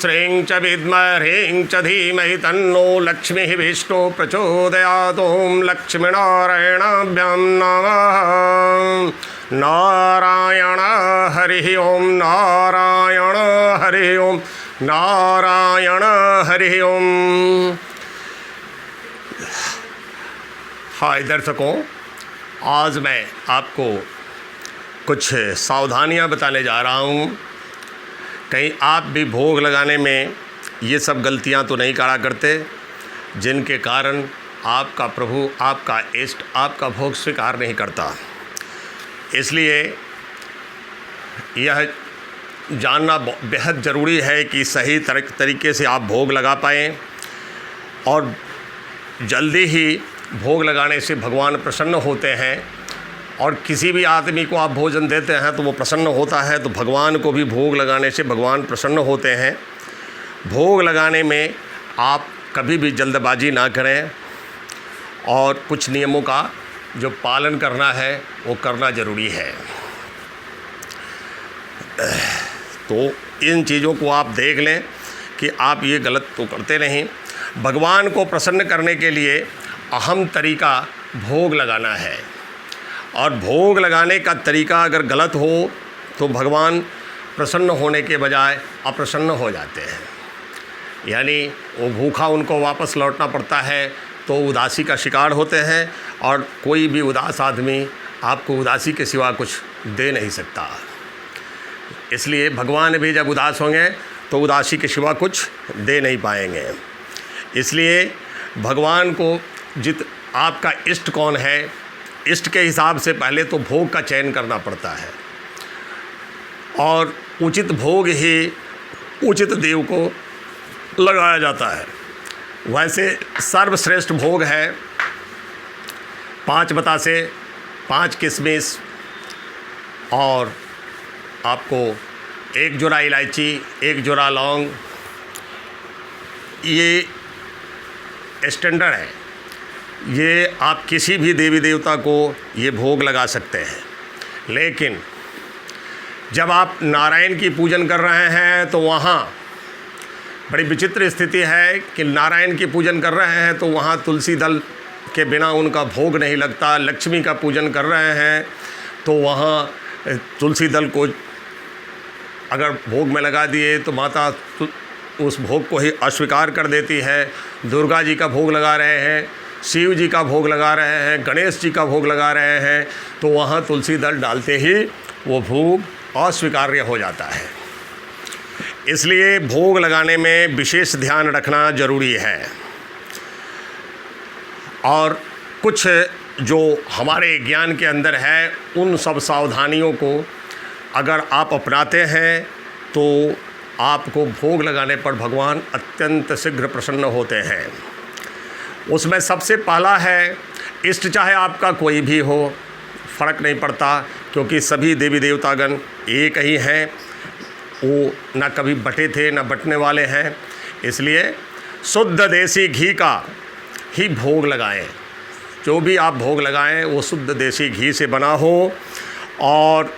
श्रीं च विद्महे ह्रीं च धीमहि तन्नो लक्ष्मीः विष्णु प्रचोदयात्। ॐ लक्ष्मीनारायणाभ्यां नमः। नारायण हरि ओम, नारायण हरि ओम, नारायण हरि ओम। हाय दर्शकों, आज मैं आपको कुछ सावधानियां बताने जा रहा हूं। कहीं आप भी भोग लगाने में ये सब गलतियां तो नहीं करा करते जिनके कारण आपका प्रभु, आपका इष्ट आपका भोग स्वीकार नहीं करता। इसलिए यह जानना बेहद ज़रूरी है कि सही तरीके से आप भोग लगा पाएँ और जल्दी ही भोग लगाने से भगवान प्रसन्न होते हैं। और किसी भी आदमी को आप भोजन देते हैं तो वो प्रसन्न होता है, तो भगवान को भी भोग लगाने से भगवान प्रसन्न होते हैं। भोग लगाने में आप कभी भी जल्दबाजी ना करें और कुछ नियमों का जो पालन करना है वो करना ज़रूरी है। तो इन चीज़ों को आप देख लें कि आप ये गलत तो करते नहीं। भगवान को प्रसन्न करने के लिए अहम तरीका भोग लगाना है, और भोग लगाने का तरीका अगर गलत हो तो भगवान प्रसन्न होने के बजाय अप्रसन्न हो जाते हैं। यानी वो भूखा उनको वापस लौटना पड़ता है तो उदासी का शिकार होते हैं, और कोई भी उदास आदमी आपको उदासी के सिवा कुछ दे नहीं सकता। इसलिए भगवान भी जब उदास होंगे तो उदासी के सिवा कुछ दे नहीं पाएंगे। इसलिए भगवान को आपका इष्ट कौन है, इष्ट के हिसाब से पहले तो भोग का चयन करना पड़ता है, और उचित भोग ही उचित देव को लगाया जाता है। वैसे सर्वश्रेष्ठ भोग है 5 बतासे, 5 किशमिश, और आपको 1 जोड़ा इलायची, 1 जोड़ा लौंग। ये स्टैंडर्ड है, ये आप किसी भी देवी देवता को ये भोग लगा सकते हैं। लेकिन जब आप नारायण की पूजन कर रहे हैं तो वहाँ बड़ी विचित्र स्थिति है कि नारायण की पूजन कर रहे हैं तो वहाँ तुलसी दल के बिना उनका भोग नहीं लगता। लक्ष्मी का पूजन कर रहे हैं तो वहाँ तुलसी दल को अगर भोग में लगा दिए तो माता उस भोग को ही अस्वीकार कर देती है। दुर्गा जी का भोग लगा रहे हैं, शिव जी का भोग लगा रहे हैं, गणेश जी का भोग लगा रहे हैं, तो वहाँ तुलसी दल डालते ही वो भोग अस्वीकार्य हो जाता है। इसलिए भोग लगाने में विशेष ध्यान रखना ज़रूरी है। और कुछ जो हमारे ज्ञान के अंदर है उन सब सावधानियों को अगर आप अपनाते हैं तो आपको भोग लगाने पर भगवान अत्यंत शीघ्र प्रसन्न होते हैं। उसमें सबसे पहला है इष्ट, चाहे आपका कोई भी हो, फ़र्क नहीं पड़ता, क्योंकि सभी देवी देवतागण एक ही हैं। वो ना कभी बटे थे ना बटने वाले हैं। इसलिए शुद्ध देसी घी का ही भोग लगाएं। जो भी आप भोग लगाएं वो शुद्ध देसी घी से बना हो, और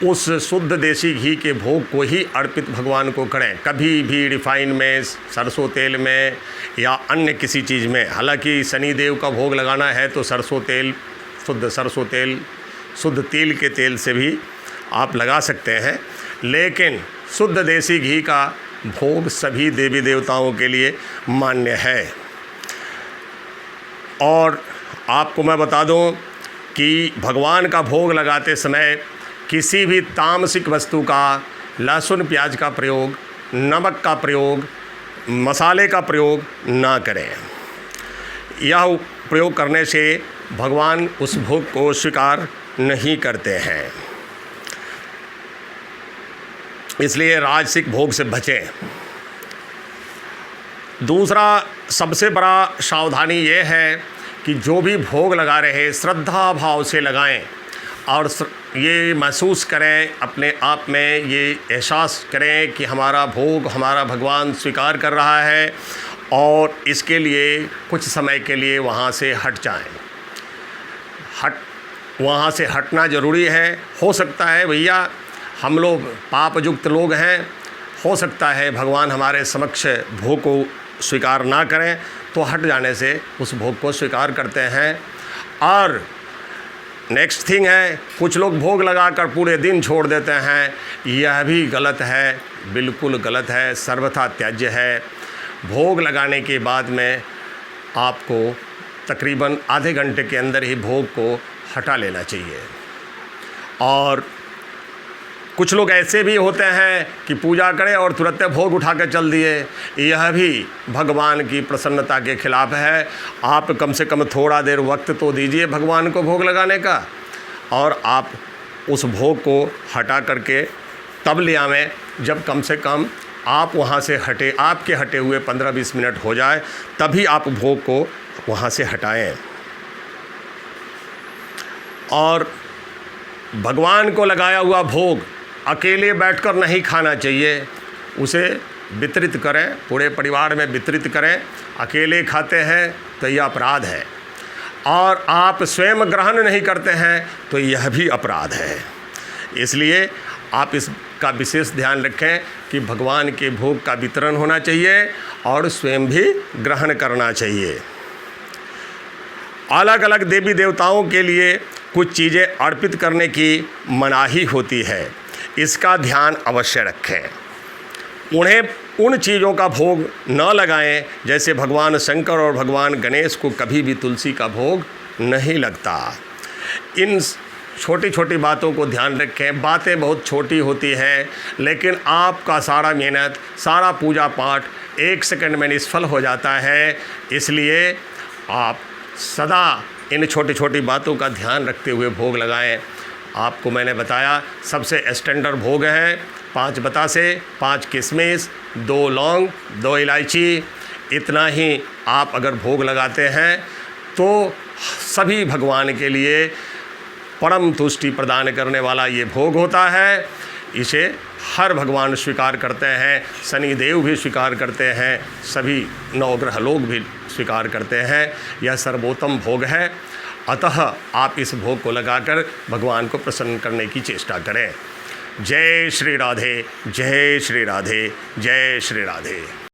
उस शुद्ध देसी घी के भोग को ही अर्पित भगवान को करें। कभी भी रिफाइन में, सरसों तेल में या अन्य किसी चीज़ में। हालांकि शनिदेव का भोग लगाना है तो सरसों तेल, शुद्ध सरसों तेल, शुद्ध तिल के तेल से भी आप लगा सकते हैं, लेकिन शुद्ध देसी घी का भोग सभी देवी देवताओं के लिए मान्य है। और आपको मैं बता दूं कि भगवान का भोग लगाते समय किसी भी तामसिक वस्तु का, लहसुन प्याज का प्रयोग, नमक का प्रयोग, मसाले का प्रयोग ना करें। यह प्रयोग करने से भगवान उस भोग को स्वीकार नहीं करते हैं। इसलिए राजसिक भोग से बचें। दूसरा सबसे बड़ा सावधानी ये है कि जो भी भोग लगा रहे श्रद्धा भाव से लगाएं, और ये महसूस करें अपने आप में, ये एहसास करें कि हमारा भोग हमारा भगवान स्वीकार कर रहा है, और इसके लिए कुछ समय के लिए वहाँ से हट जाएं। वहाँ से हटना ज़रूरी है। हो सकता है भैया हम लोग पापयुक्त लोग हैं, हो सकता है भगवान हमारे समक्ष भोग को स्वीकार ना करें, तो हट जाने से उस भोग को स्वीकार करते हैं। और नेक्स्ट थिंग है, कुछ लोग भोग लगाकर पूरे दिन छोड़ देते हैं। यह भी गलत है, बिल्कुल गलत है, सर्वथा त्याज्य है। भोग लगाने के बाद में आपको तकरीबन आधे घंटे के अंदर ही भोग को हटा लेना चाहिए। और कुछ लोग ऐसे भी होते हैं कि पूजा करें और तुरंत भोग उठा कर चल दिए। यह भी भगवान की प्रसन्नता के खिलाफ है। आप कम से कम थोड़ा देर वक्त तो दीजिए भगवान को भोग लगाने का, और आप उस भोग को हटा करके तब ले आवें जब कम से कम आप वहाँ से आपके हटे हुए 15-20 मिनट हो जाए, तभी आप भोग को वहाँ से हटाएं। और भगवान को लगाया हुआ भोग अकेले बैठकर नहीं खाना चाहिए, उसे वितरित करें, पूरे परिवार में वितरित करें। अकेले खाते हैं तो यह अपराध है, और आप स्वयं ग्रहण नहीं करते हैं तो यह भी अपराध है। इसलिए आप इसका विशेष ध्यान रखें कि भगवान के भोग का वितरण होना चाहिए और स्वयं भी ग्रहण करना चाहिए। अलग अलग देवी देवताओं के लिए कुछ चीज़ें अर्पित करने की मनाही होती है, इसका ध्यान अवश्य रखें। उन्हें उन चीज़ों का भोग न लगाएं, जैसे भगवान शंकर और भगवान गणेश को कभी भी तुलसी का भोग नहीं लगता। इन छोटी छोटी बातों को ध्यान रखें। बातें बहुत छोटी होती हैं, लेकिन आपका सारा मेहनत, सारा पूजा पाठ 1 सेकंड में निष्फल हो जाता है। इसलिए आप सदा इन छोटी छोटी बातों का ध्यान रखते हुए भोग लगाएं। आपको मैंने बताया सबसे स्टैंडर्ड भोग है 5 बतासे, 5 किशमिश, 2 लौंग, 2 इलायची। इतना ही आप अगर भोग लगाते हैं तो सभी भगवान के लिए परम तुष्टि प्रदान करने वाला ये भोग होता है। इसे हर भगवान स्वीकार करते हैं, शनि देव भी स्वीकार करते हैं, सभी नवग्रह लोग भी स्वीकार करते हैं। यह सर्वोत्तम भोग है। अतः आप इस भोग को लगाकर भगवान को प्रसन्न करने की चेष्टा करें। जय श्री राधे, जय श्री राधे, जय श्री राधे।